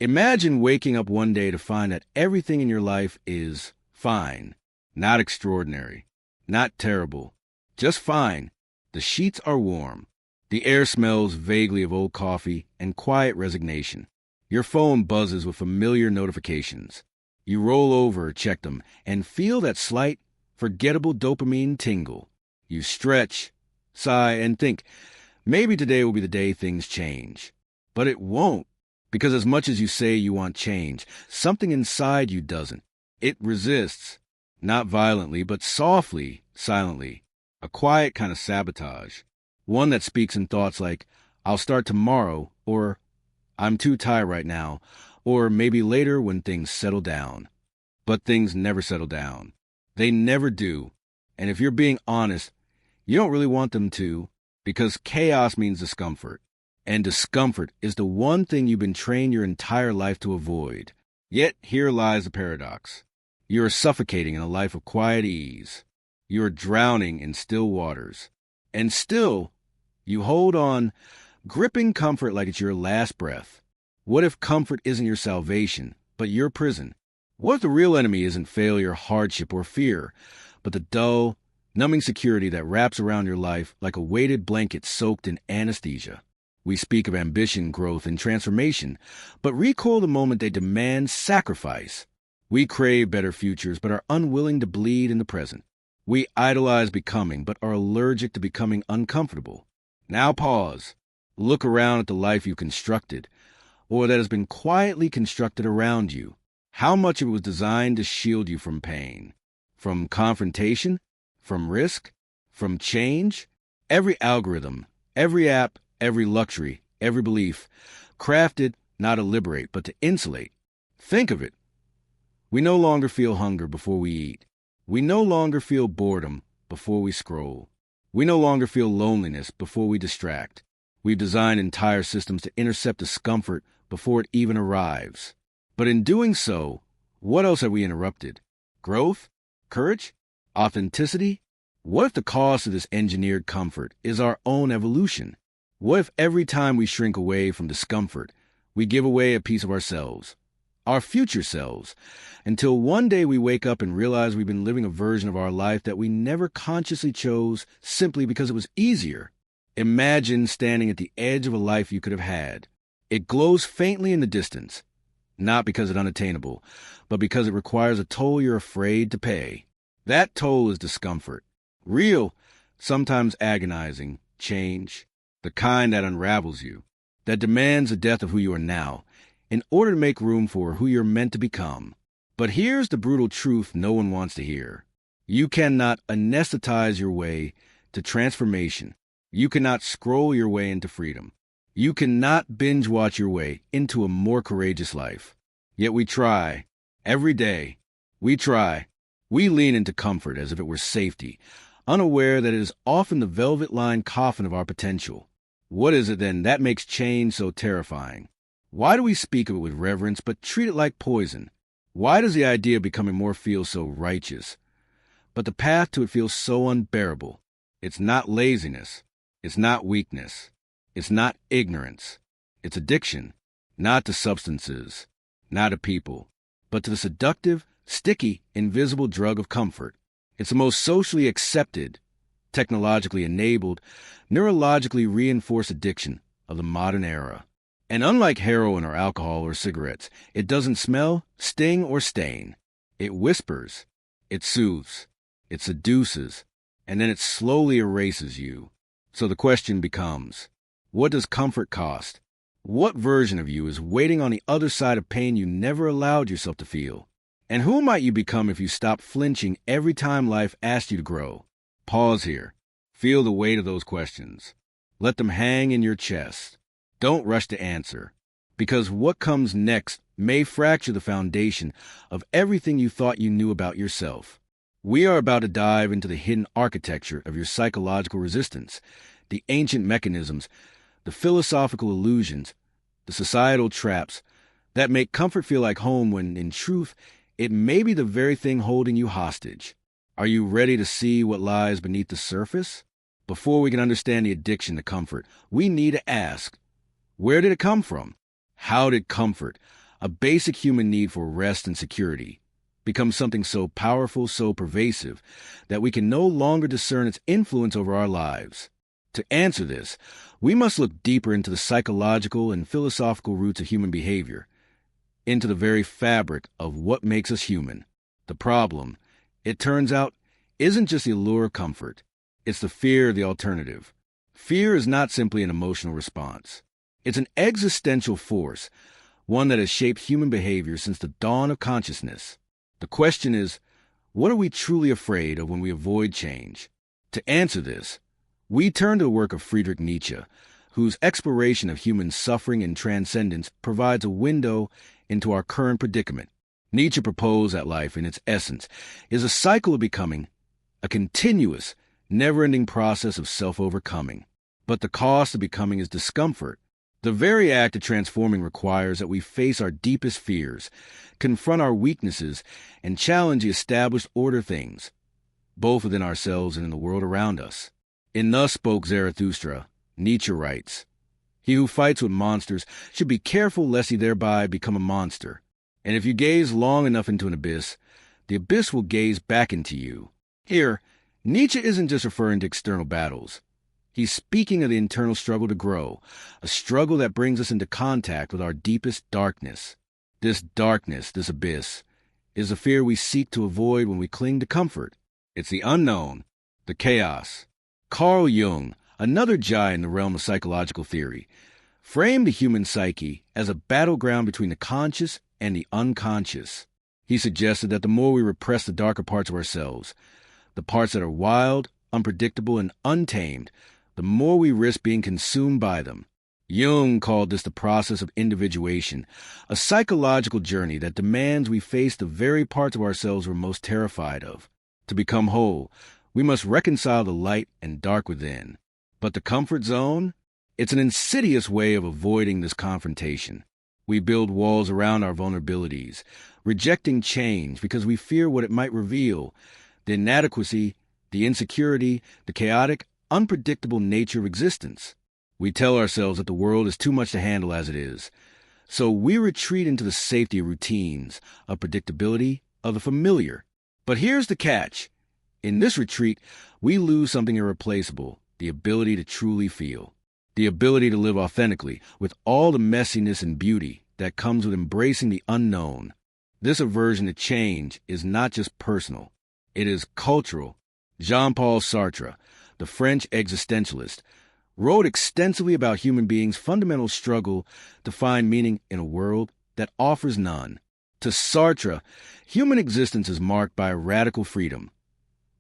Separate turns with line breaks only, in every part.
Imagine waking up one day to find that everything in your life is fine, not extraordinary, not terrible, just fine. The sheets are warm. The air smells vaguely of old coffee and quiet resignation. Your phone buzzes with familiar notifications. You roll over, check them, and feel that slight, forgettable dopamine tingle. You stretch, sigh, and think, maybe today will be the day things change. But it won't, because as much as you say you want change, something inside you doesn't. It resists, not violently, but softly, silently. A quiet kind of sabotage. One that speaks in thoughts like, I'll start tomorrow, or I'm too tired right now, or maybe later when things settle down. But things never settle down. They never do. And if you're being honest, you don't really want them to, because chaos means discomfort. And discomfort is the one thing you've been trained your entire life to avoid. Yet here lies the paradox. You are suffocating in a life of quiet ease. You are drowning in still waters. And still, you hold on, gripping comfort like it's your last breath. What if comfort isn't your salvation, but your prison? What if the real enemy isn't failure, hardship, or fear, but the dull, numbing security that wraps around your life like a weighted blanket soaked in anesthesia? We speak of ambition, growth, and transformation, but recoil the moment they demand sacrifice. We crave better futures, but are unwilling to bleed in the present. We idolize becoming, but are allergic to becoming uncomfortable. Now pause. Look around at the life you constructed, or that has been quietly constructed around you. How much of it was designed to shield you from pain? From confrontation? From risk? From change? Every algorithm, every app, every luxury, every belief, crafted not to liberate, but to insulate. Think of it. We no longer feel hunger before we eat. We no longer feel boredom before we scroll. We no longer feel loneliness before we distract. We've designed entire systems to intercept discomfort before it even arrives. But in doing so, what else have we interrupted? Growth? Courage? Authenticity? What if the cost of this engineered comfort is our own evolution? What if every time we shrink away from discomfort, we give away a piece of ourselves, our future selves, until one day we wake up and realize we've been living a version of our life that we never consciously chose simply because it was easier? Imagine standing at the edge of a life you could have had. It glows faintly in the distance, not because it's unattainable, but because it requires a toll you're afraid to pay. That toll is discomfort. Real, sometimes agonizing, change. The kind that unravels you, that demands the death of who you are now, in order to make room for who you're meant to become. But here's the brutal truth no one wants to hear. You cannot anesthetize your way to transformation. You cannot scroll your way into freedom. You cannot binge-watch your way into a more courageous life. Yet we try. Every day. We try. We lean into comfort as if it were safety, unaware that it is often the velvet-lined coffin of our potential. What is it, then, that makes change so terrifying? Why do we speak of it with reverence but treat it like poison? Why does the idea of becoming more feel so righteous, but the path to it feels so unbearable? It's not laziness. It's not weakness. It's not ignorance. It's addiction, not to substances, not to people, but to the seductive, sticky, invisible drug of comfort. It's the most socially accepted, technologically enabled, neurologically reinforced addiction of the modern era. And unlike heroin or alcohol or cigarettes, it doesn't smell, sting, or stain. It whispers, it soothes, it seduces, and then it slowly erases you. So the question becomes, what does comfort cost? What version of you is waiting on the other side of pain you never allowed yourself to feel? And who might you become if you stop flinching every time life asks you to grow? Pause here. Feel the weight of those questions. Let them hang in your chest. Don't rush to answer, because what comes next may fracture the foundation of everything you thought you knew about yourself. We are about to dive into the hidden architecture of your psychological resistance, the ancient mechanisms, the philosophical illusions, the societal traps that make comfort feel like home when, in truth, it may be the very thing holding you hostage. Are you ready to see what lies beneath the surface? Before we can understand the addiction to comfort, we need to ask, where did it come from? How did comfort, a basic human need for rest and security, becomes something so powerful, so pervasive, that we can no longer discern its influence over our lives. To answer this, we must look deeper into the psychological and philosophical roots of human behavior, into the very fabric of what makes us human. The problem, it turns out, isn't just the allure of comfort. It's the fear of the alternative. Fear is not simply an emotional response. It's an existential force, one that has shaped human behavior since the dawn of consciousness. The question is, what are we truly afraid of when we avoid change? To answer this, we turn to the work of Friedrich Nietzsche, whose exploration of human suffering and transcendence provides a window into our current predicament. Nietzsche proposed that life, in its essence, is a cycle of becoming, a continuous, never-ending process of self-overcoming. But the cost of becoming is discomfort. The very act of transforming requires that we face our deepest fears, confront our weaknesses, and challenge the established order things, both within ourselves and in the world around us. In Thus Spoke Zarathustra, Nietzsche writes, "He who fights with monsters should be careful lest he thereby become a monster. And if you gaze long enough into an abyss, the abyss will gaze back into you." Here, Nietzsche isn't just referring to external battles. He's speaking of the internal struggle to grow, a struggle that brings us into contact with our deepest darkness. This darkness, this abyss, is the fear we seek to avoid when we cling to comfort. It's the unknown, the chaos. Carl Jung, another giant in the realm of psychological theory, framed the human psyche as a battleground between the conscious and the unconscious. He suggested that the more we repress the darker parts of ourselves, the parts that are wild, unpredictable, and untamed, the more we risk being consumed by them. Jung called this the process of individuation, a psychological journey that demands we face the very parts of ourselves we're most terrified of. To become whole, we must reconcile the light and dark within. But the comfort zone? It's an insidious way of avoiding this confrontation. We build walls around our vulnerabilities, rejecting change because we fear what it might reveal, the inadequacy, the insecurity, the chaotic, unpredictable nature of existence. We tell ourselves that the world is too much to handle as it is. So we retreat into the safety of routines, of predictability, of the familiar. But here's the catch. In this retreat, we lose something irreplaceable, the ability to truly feel. The ability to live authentically, with all the messiness and beauty that comes with embracing the unknown. This aversion to change is not just personal. It is cultural. Jean-Paul Sartre, the French existentialist, wrote extensively about human beings' fundamental struggle to find meaning in a world that offers none. To Sartre, human existence is marked by a radical freedom,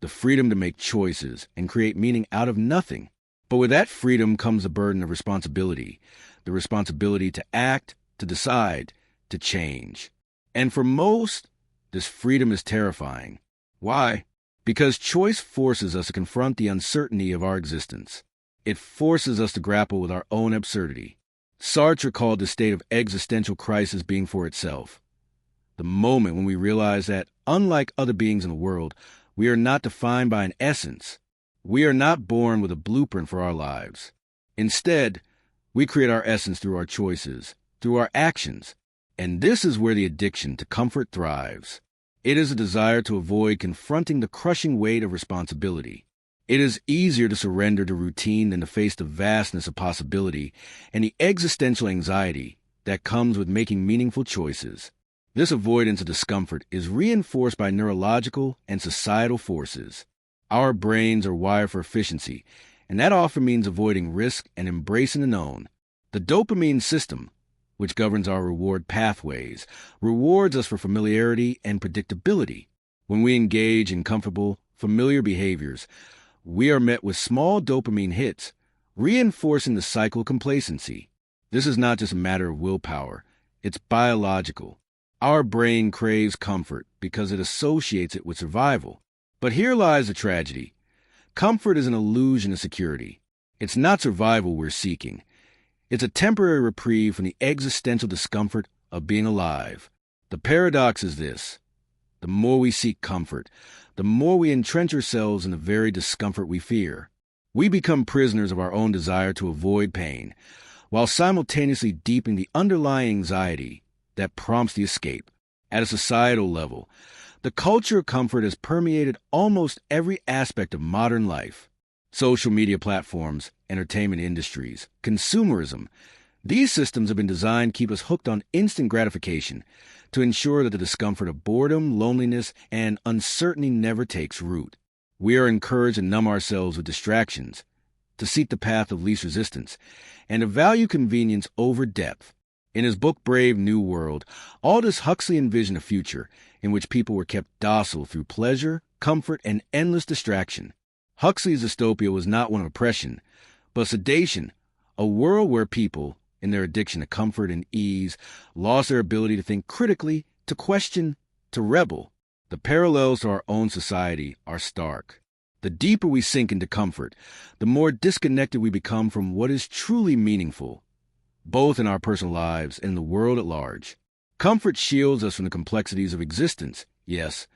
the freedom to make choices and create meaning out of nothing. But with that freedom comes the burden of responsibility, the responsibility to act, to decide, to change. And for most, this freedom is terrifying. Why? Because choice forces us to confront the uncertainty of our existence. It forces us to grapple with our own absurdity. Sartre called this state of existential crisis being for itself. The moment when we realize that, unlike other beings in the world, we are not defined by an essence. We are not born with a blueprint for our lives. Instead, we create our essence through our choices, through our actions. And this is where the addiction to comfort thrives. It is a desire to avoid confronting the crushing weight of responsibility. It is easier to surrender to routine than to face the vastness of possibility and the existential anxiety that comes with making meaningful choices. This avoidance of discomfort is reinforced by neurological and societal forces. Our brains are wired for efficiency, and that often means avoiding risk and embracing the known. The dopamine system, which governs our reward pathways, rewards us for familiarity and predictability. When we engage in comfortable, familiar behaviors, we are met with small dopamine hits, reinforcing the cycle of complacency. This is not just a matter of willpower, it's biological. Our brain craves comfort because it associates it with survival. But here lies the tragedy. Comfort is an illusion of security. It's not survival we're seeking. It's a temporary reprieve from the existential discomfort of being alive. The paradox is this. The more we seek comfort, the more we entrench ourselves in the very discomfort we fear. We become prisoners of our own desire to avoid pain, while simultaneously deepening the underlying anxiety. that prompts the escape. At a societal level, the culture of comfort has permeated almost every aspect of modern life. Social media platforms, entertainment industries, consumerism. These systems have been designed to keep us hooked on instant gratification, to ensure that the discomfort of boredom, loneliness, and uncertainty never takes root. We are encouraged to numb ourselves with distractions, to seek the path of least resistance, and to value convenience over depth. In his book Brave New World, Aldous Huxley envisioned a future in which people were kept docile through pleasure, comfort, and endless distraction. Huxley's dystopia was not one of oppression, but sedation, a world where people, in their addiction to comfort and ease, lost their ability to think critically, to question, to rebel. The parallels to our own society are stark. The deeper we sink into comfort, the more disconnected we become from what is truly meaningful, both in our personal lives and in the world at large. Comfort shields us from the complexities of existence, yes,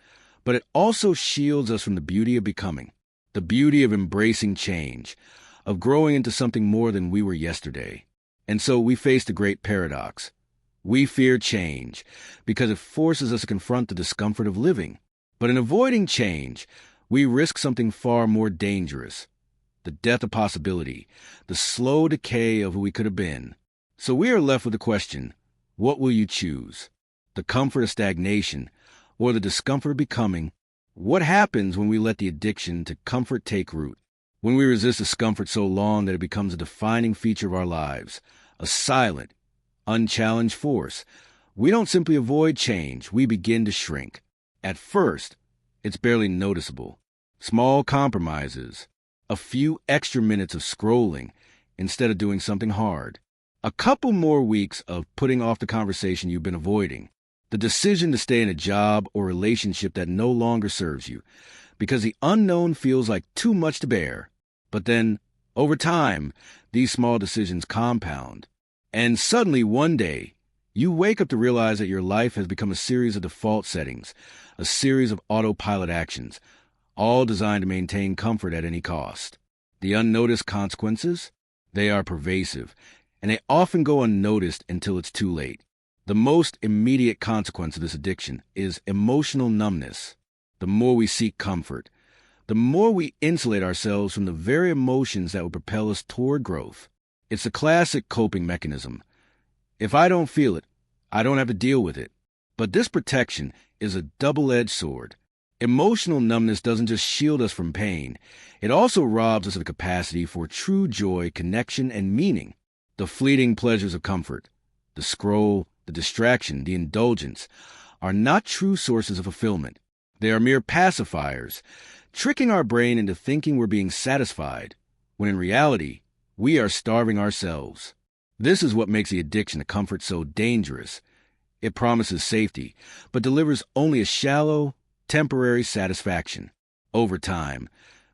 but it also shields us from the beauty of becoming, the beauty of embracing change, of growing into something more than we were yesterday. And so we face the great paradox. We fear change because it forces us to confront the discomfort of living. But in avoiding change, we risk something far more dangerous, the death of possibility, the slow decay of who we could have been. So we are left with the question, what will you choose? The comfort of stagnation or the discomfort of becoming? What happens when we let the addiction to comfort take root? When we resist discomfort so long that it becomes a defining feature of our lives, a silent, unchallenged force, we don't simply avoid change, we begin to shrink. At first, it's barely noticeable. Small compromises, a few extra minutes of scrolling instead of doing something hard, a couple more weeks of putting off the conversation you've been avoiding, the decision to stay in a job or relationship that no longer serves you, because the unknown feels like too much to bear. But then, over time, these small decisions compound. And suddenly, one day, you wake up to realize that your life has become a series of default settings, a series of autopilot actions, all designed to maintain comfort at any cost. The unnoticed consequences? They are pervasive, and they often go unnoticed until it's too late. The most immediate consequence of this addiction is emotional numbness. The more we seek comfort, the more we insulate ourselves from the very emotions that will propel us toward growth. It's a classic coping mechanism. If I don't feel it, I don't have to deal with it. But this protection is a double-edged sword. Emotional numbness doesn't just shield us from pain, it also robs us of the capacity for true joy, connection, and meaning. The fleeting pleasures of comfort, the scroll, the distraction, the indulgence, are not true sources of fulfillment. They are mere pacifiers, tricking our brain into thinking we're being satisfied, when in reality, we are starving ourselves. This is what makes the addiction to comfort so dangerous. It promises safety, but delivers only a shallow, temporary satisfaction. Over time,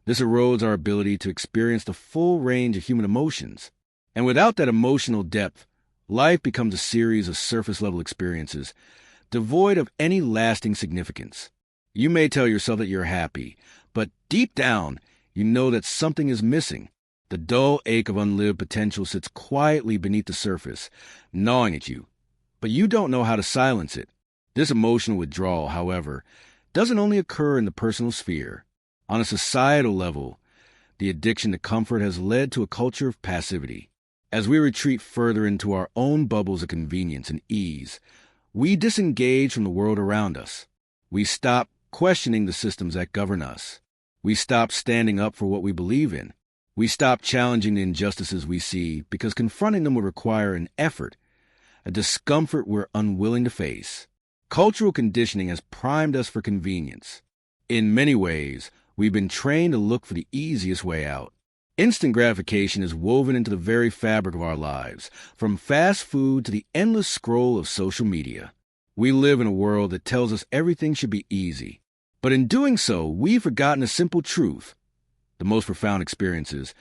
this erodes our ability to experience the full range of human emotions. And without that emotional depth, life becomes a series of surface-level experiences, devoid of any lasting significance. You may tell yourself that you're happy, but deep down, you know that something is missing. The dull ache of unlived potential sits quietly beneath the surface, gnawing at you. But you don't know how to silence it. This emotional withdrawal, however, doesn't only occur in the personal sphere. On a societal level, the addiction to comfort has led to a culture of passivity. As we retreat further into our own bubbles of convenience and ease, we disengage from the world around us. We stop questioning the systems that govern us. We stop standing up for what we believe in. We stop challenging the injustices we see because confronting them would require an effort, a discomfort we're unwilling to face. Cultural conditioning has primed us for convenience. In many ways, we've been trained to look for the easiest way out. Instant gratification is woven into the very fabric of our lives, from fast food to the endless scroll of social media. We live in a world that tells us everything should be easy. But in doing so, we've forgotten a simple truth. The most profound experiences,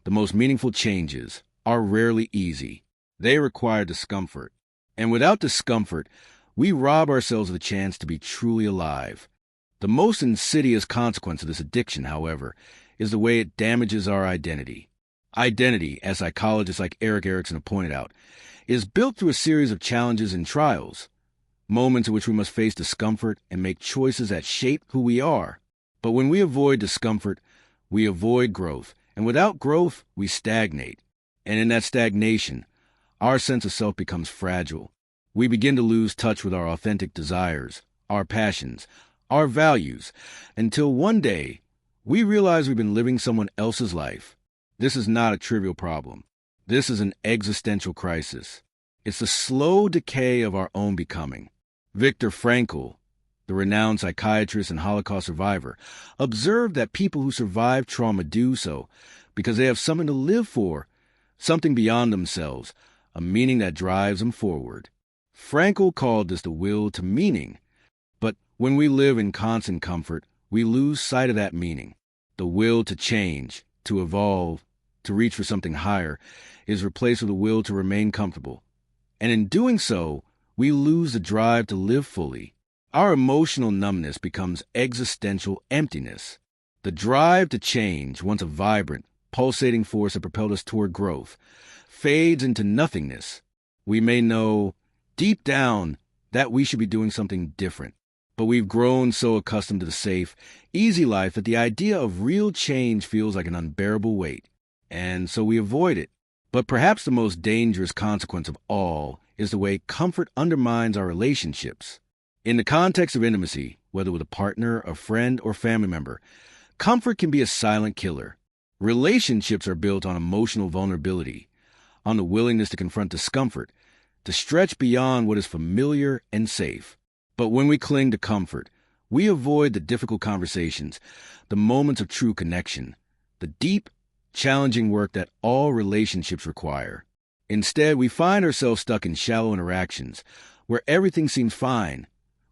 the most meaningful changes, are rarely easy. They require discomfort. And without discomfort, we rob ourselves of the chance to be truly alive. The most insidious consequence of this addiction, however, is the way it damages our identity. Identity, as psychologists like Eric Erikson have pointed out, is built through a series of challenges and trials. moments in which we must face discomfort and make choices that shape who we are. But when we avoid discomfort, we avoid growth. And without growth, we stagnate. And in that stagnation, our sense of self becomes fragile. We begin to lose touch with our authentic desires, our passions, our values, until one day we realize we've been living someone else's life. This is not a trivial problem. This is an existential crisis. It's the slow decay of our own becoming. Viktor Frankl, the renowned psychiatrist and Holocaust survivor, observed that people who survive trauma do so because they have something to live for, something beyond themselves, a meaning that drives them forward. Frankl called this the will to meaning. But when we live in constant comfort, we lose sight of that meaning. The will to change, to evolve, to reach for something higher, is replaced with a will to remain comfortable. And in doing so, we lose the drive to live fully. Our emotional numbness becomes existential emptiness. The drive to change, once a vibrant, pulsating force that propelled us toward growth, fades into nothingness. We may know, deep down, that we should be doing something different. But we've grown so accustomed to the safe, easy life that the idea of real change feels like an unbearable weight. And so we avoid it. But perhaps the most dangerous consequence of all is the way comfort undermines our relationships. In the context of intimacy, whether with a partner, a friend, or family member, comfort can be a silent killer. Relationships are built on emotional vulnerability, on the willingness to confront discomfort, to stretch beyond what is familiar and safe. But when we cling to comfort, we avoid the difficult conversations, the moments of true connection, the deep, challenging work that all relationships require. Instead, we find ourselves stuck in shallow interactions where everything seems fine,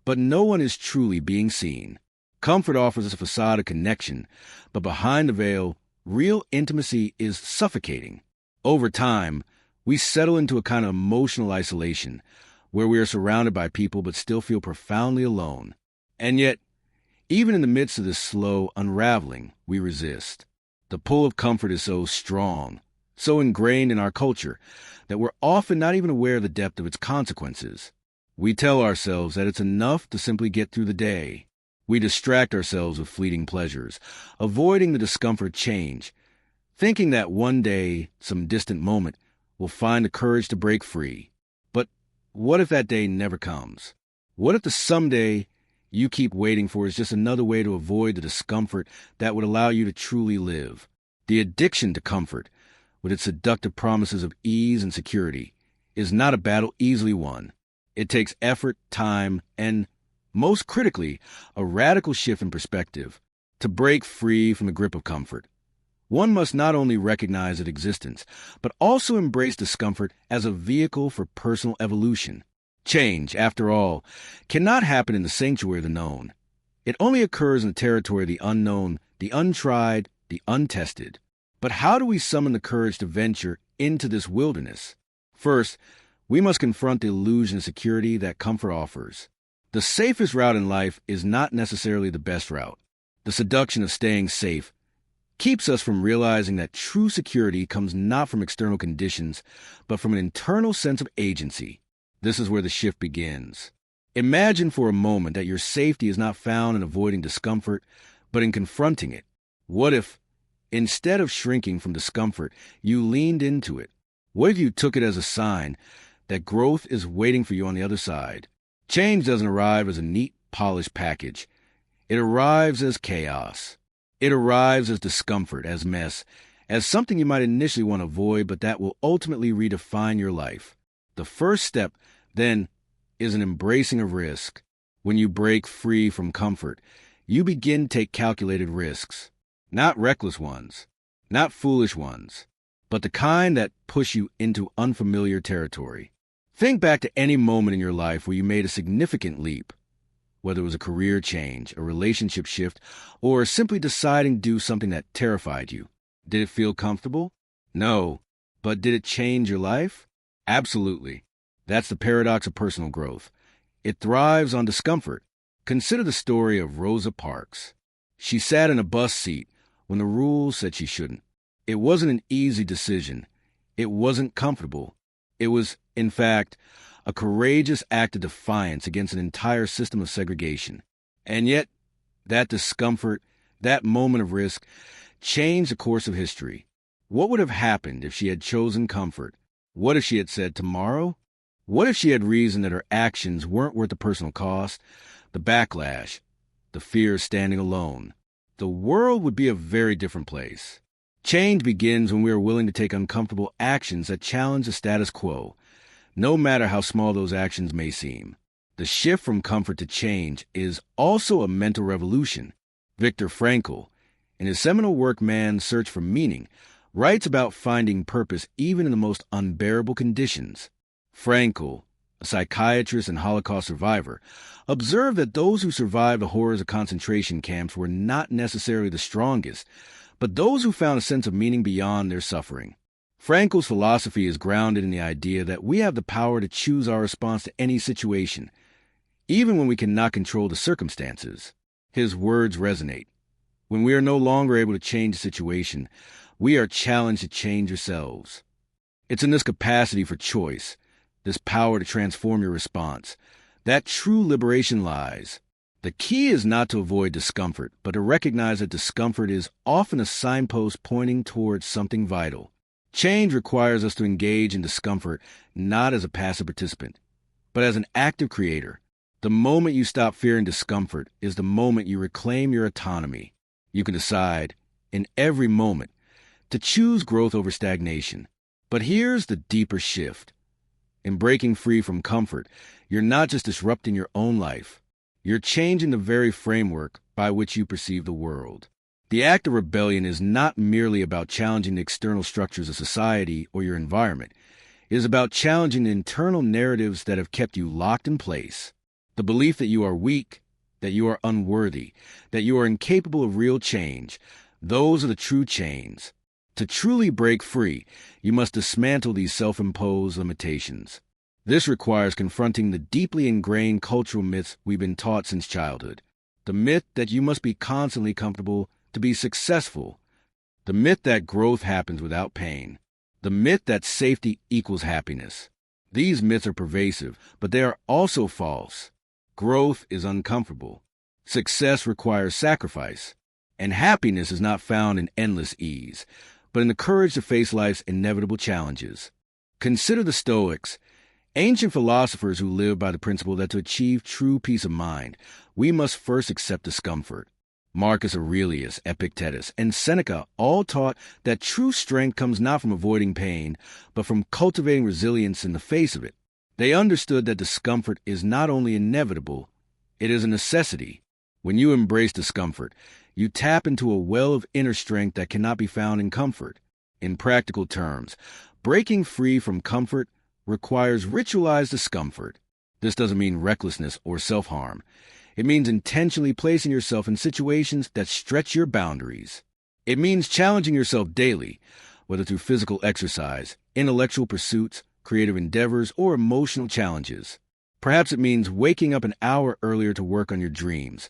but no one is truly being seen. Comfort offers us a facade of connection, but behind the veil, real intimacy is suffocating. Over time, we settle into a kind of emotional isolation where we are surrounded by people but still feel profoundly alone. And yet, even in the midst of this slow unraveling, we resist. The pull of comfort is so strong, so ingrained in our culture, that we're often not even aware of the depth of its consequences. We tell ourselves that it's enough to simply get through the day. We distract ourselves with fleeting pleasures, avoiding the discomfort of change, thinking that one day, some distant moment, we'll find the courage to break free. But what if that day never comes? What if the someday you keep waiting for is just another way to avoid the discomfort that would allow you to truly live? The addiction to comfort, with its seductive promises of ease and security, is not a battle easily won. It takes effort, time, and, most critically, a radical shift in perspective to break free from the grip of comfort. One must not only recognize its existence, but also embrace discomfort as a vehicle for personal evolution. Change, after all, cannot happen in the sanctuary of the known. It only occurs in the territory of the unknown, the untried, the untested. But how do we summon the courage to venture into this wilderness? First, we must confront the illusion of security that comfort offers. The safest route in life is not necessarily the best route. The seduction of staying safe keeps us from realizing that true security comes not from external conditions, but from an internal sense of agency. This is where the shift begins. Imagine for a moment that your safety is not found in avoiding discomfort, but in confronting it. What if, instead of shrinking from discomfort, you leaned into it? What if you took it as a sign that growth is waiting for you on the other side? Change doesn't arrive as a neat, polished package. It arrives as chaos. It arrives as discomfort, as mess, as something you might initially want to avoid, but that will ultimately redefine your life. The first step, then, is an embracing of risk. When you break free from comfort, you begin to take calculated risks. Not reckless ones, not foolish ones, but the kind that push you into unfamiliar territory. Think back to any moment in your life where you made a significant leap, whether it was a career change, a relationship shift, or simply deciding to do something that terrified you. Did it feel comfortable? No. But did it change your life? Absolutely. That's the paradox of personal growth. It thrives on discomfort. Consider the story of Rosa Parks. She sat in a bus seat when the rules said she shouldn't. It wasn't an easy decision. It wasn't comfortable. It was, in fact, a courageous act of defiance against an entire system of segregation. And yet, that discomfort, that moment of risk, changed the course of history. What would have happened if she had chosen comfort? What if she had said tomorrow? What if she had reasoned that her actions weren't worth the personal cost, the backlash, the fear of standing alone? The world would be a very different place. Change begins when we are willing to take uncomfortable actions that challenge the status quo, no matter how small those actions may seem. The shift from comfort to change is also a mental revolution. Viktor Frankl, in his seminal work Man's Search for Meaning, writes about finding purpose even in the most unbearable conditions. Frankl, a psychiatrist and Holocaust survivor, observed that those who survived the horrors of concentration camps were not necessarily the strongest, but those who found a sense of meaning beyond their suffering. Frankl's philosophy is grounded in the idea that we have the power to choose our response to any situation, even when we cannot control the circumstances. His words resonate. When we are no longer able to change the situation, we are challenged to change ourselves. It's in this capacity for choice, this power to transform your response, that true liberation lies. The key is not to avoid discomfort, but to recognize that discomfort is often a signpost pointing towards something vital. Change requires us to engage in discomfort not as a passive participant, but as an active creator. The moment you stop fearing discomfort is the moment you reclaim your autonomy. You can decide, in every moment, to choose growth over stagnation. But here's the deeper shift. In breaking free from comfort, you're not just disrupting your own life. You're changing the very framework by which you perceive the world. The act of rebellion is not merely about challenging the external structures of society or your environment. It is about challenging the internal narratives that have kept you locked in place. The belief that you are weak, that you are unworthy, that you are incapable of real change, those are the true chains. To truly break free, you must dismantle these self-imposed limitations. This requires confronting the deeply ingrained cultural myths we've been taught since childhood. The myth that you must be constantly comfortable to be successful. The myth that growth happens without pain. The myth that safety equals happiness. These myths are pervasive, but they are also false. Growth is uncomfortable. Success requires sacrifice. And happiness is not found in endless ease, but in the courage to face life's inevitable challenges. Consider the Stoics, ancient philosophers who lived by the principle that to achieve true peace of mind, we must first accept discomfort. Marcus Aurelius, Epictetus, and Seneca all taught that true strength comes not from avoiding pain, but from cultivating resilience in the face of it. They understood that discomfort is not only inevitable, it is a necessity. When you embrace discomfort, you tap into a well of inner strength that cannot be found in comfort. In practical terms, breaking free from comfort requires ritualized discomfort. This doesn't mean recklessness or self-harm. It means intentionally placing yourself in situations that stretch your boundaries. It means challenging yourself daily, whether through physical exercise, intellectual pursuits, creative endeavors, or emotional challenges. Perhaps it means waking up an hour earlier to work on your dreams,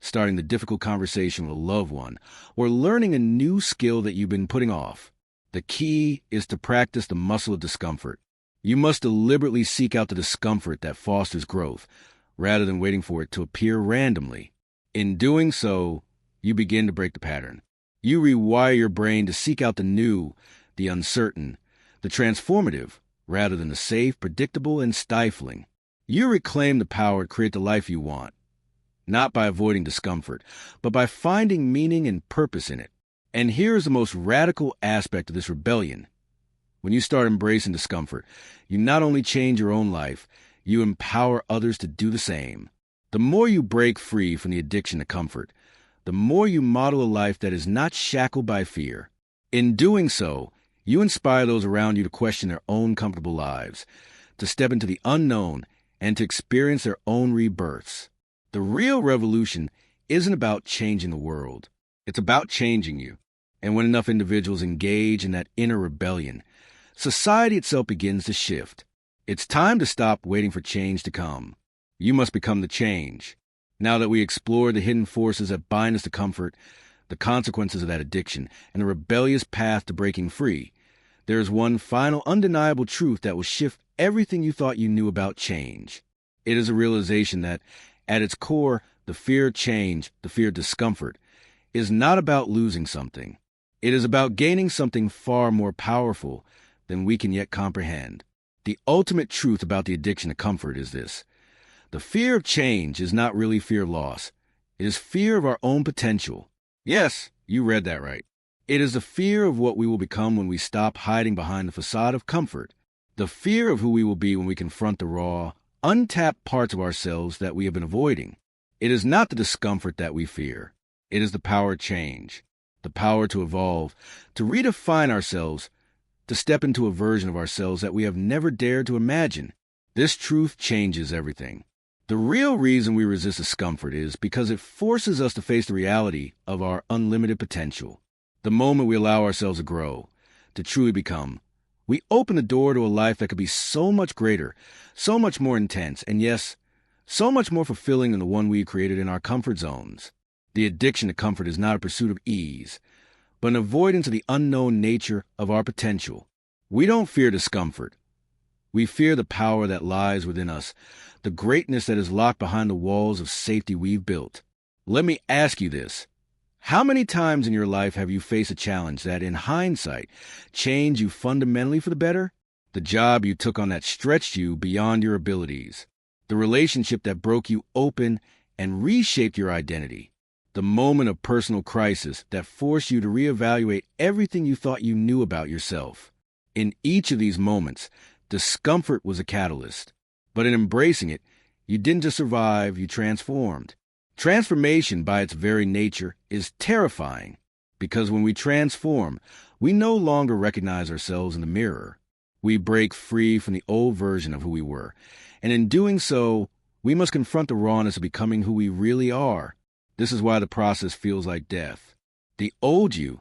starting the difficult conversation with a loved one, or learning a new skill that you've been putting off. The key is to practice the muscle of discomfort. You must deliberately seek out the discomfort that fosters growth, rather than waiting for it to appear randomly. In doing so, you begin to break the pattern. You rewire your brain to seek out the new, the uncertain, the transformative, rather than the safe, predictable, and stifling. You reclaim the power to create the life you want, not by avoiding discomfort, but by finding meaning and purpose in it. And here's the most radical aspect of this rebellion. When you start embracing discomfort, you not only change your own life, you empower others to do the same. The more you break free from the addiction to comfort, the more you model a life that is not shackled by fear. In doing so, you inspire those around you to question their own comfortable lives, to step into the unknown, and to experience their own rebirths. The real revolution isn't about changing the world. It's about changing you. And when enough individuals engage in that inner rebellion, society itself begins to shift. It's time to stop waiting for change to come. You must become the change. Now that we explore the hidden forces that bind us to comfort, the consequences of that addiction, and the rebellious path to breaking free, There is one final undeniable truth that will shift everything you thought you knew about change. It is a realization that, at its core, the fear of change, the fear of discomfort, is not about losing something. It is about gaining something far more powerful than we can yet comprehend. The ultimate truth about the addiction to comfort is this. The fear of change is not really fear of loss. It is fear of our own potential. Yes, you read that right. It is the fear of what we will become when we stop hiding behind the facade of comfort. The fear of who we will be when we confront the raw, untapped parts of ourselves that we have been avoiding. It is not the discomfort that we fear. It is the power of change, the power to evolve, to redefine ourselves, to step into a version of ourselves that we have never dared to imagine. This truth changes everything. The real reason we resist discomfort is because it forces us to face the reality of our unlimited potential. The moment we allow ourselves to grow, to truly become, we open the door to a life that could be so much greater, so much more intense, and yes, so much more fulfilling than the one we created in our comfort zones. The addiction to comfort is not a pursuit of ease, but an avoidance of the unknown nature of our potential. We don't fear discomfort. We fear the power that lies within us, the greatness that is locked behind the walls of safety we've built. Let me ask you this. How many times in your life have you faced a challenge that, in hindsight, changed you fundamentally for the better? The job you took on that stretched you beyond your abilities. The relationship that broke you open and reshaped your identity. The moment of personal crisis that forced you to reevaluate everything you thought you knew about yourself. In each of these moments, discomfort was a catalyst. But in embracing it, you didn't just survive, you transformed. Transformation, by its very nature, is terrifying, because when we transform, we no longer recognize ourselves in the mirror. We break free from the old version of who we were, and in doing so, we must confront the rawness of becoming who we really are. This is why the process feels like death. The old you,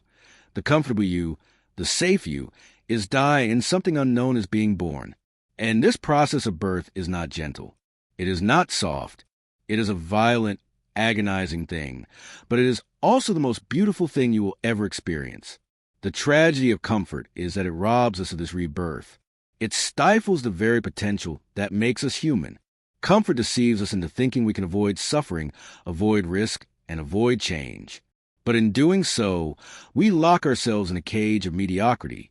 the comfortable you, the safe you, is dying, and something unknown is being born. And this process of birth is not gentle. It is not soft. It is a violent, agonizing thing, but it is also the most beautiful thing you will ever experience. The tragedy of comfort is that it robs us of this rebirth. It stifles the very potential that makes us human. Comfort deceives us into thinking we can avoid suffering, avoid risk, and avoid change. But in doing so, we lock ourselves in a cage of mediocrity,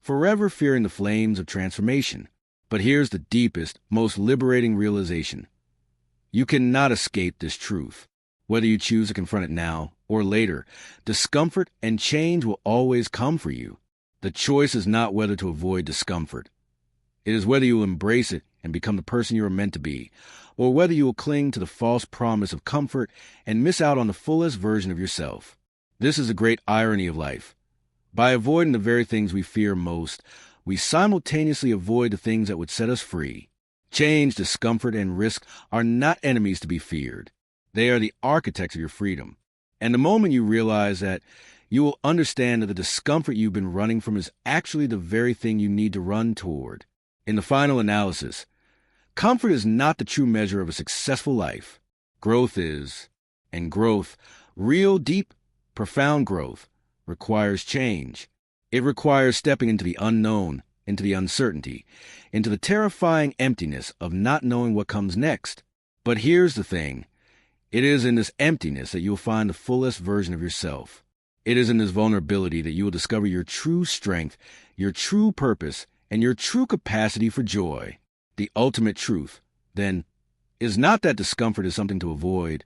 forever fearing the flames of transformation. But here's the deepest, most liberating realization. You cannot escape this truth. Whether you choose to confront it now or later, discomfort and change will always come for you. The choice is not whether to avoid discomfort. It is whether you will embrace it and become the person you are meant to be, or whether you will cling to the false promise of comfort and miss out on the fullest version of yourself. This is a great irony of life. By avoiding the very things we fear most, we simultaneously avoid the things that would set us free. Change, discomfort, and risk are not enemies to be feared. They are the architects of your freedom. And the moment you realize that, you will understand that the discomfort you've been running from is actually the very thing you need to run toward. In the final analysis, comfort is not the true measure of a successful life. Growth is. And growth, real, deep, profound growth, requires change. It requires stepping into the unknown, into the uncertainty, into the terrifying emptiness of not knowing what comes next. But here's the thing. It is in this emptiness that you will find the fullest version of yourself. It is in this vulnerability that you will discover your true strength, your true purpose, and your true capacity for joy. The ultimate truth, then, is not that discomfort is something to avoid,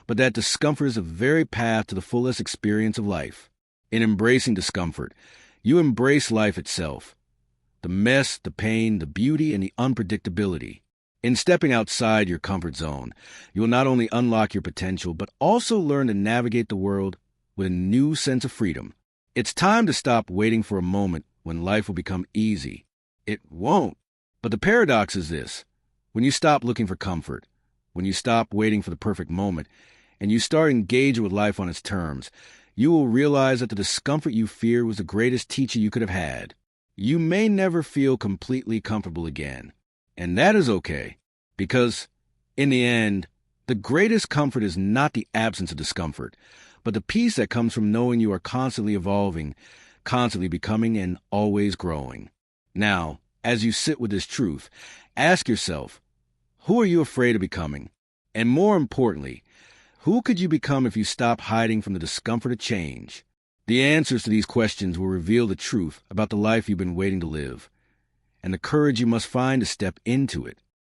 but that discomfort is the very path to the fullest experience of life. In embracing discomfort, you embrace life itself. The mess, the pain, the beauty, and the unpredictability. In stepping outside your comfort zone, you will not only unlock your potential, but also learn to navigate the world with a new sense of freedom. It's time to stop waiting for a moment when life will become easy. It won't. But the paradox is this. When you stop looking for comfort, when you stop waiting for the perfect moment, and you start engaging with life on its terms, you will realize that the discomfort you fear was the greatest teacher you could have had. You may never feel completely comfortable again. And that is okay, because, in the end, the greatest comfort is not the absence of discomfort, but the peace that comes from knowing you are constantly evolving, constantly becoming and always growing. Now, as you sit with this truth, ask yourself, who are you afraid of becoming? And more importantly, who could you become if you stop hiding from the discomfort of change? The answers to these questions will reveal the truth about the life you've been waiting to live, and the courage you must find to step into it.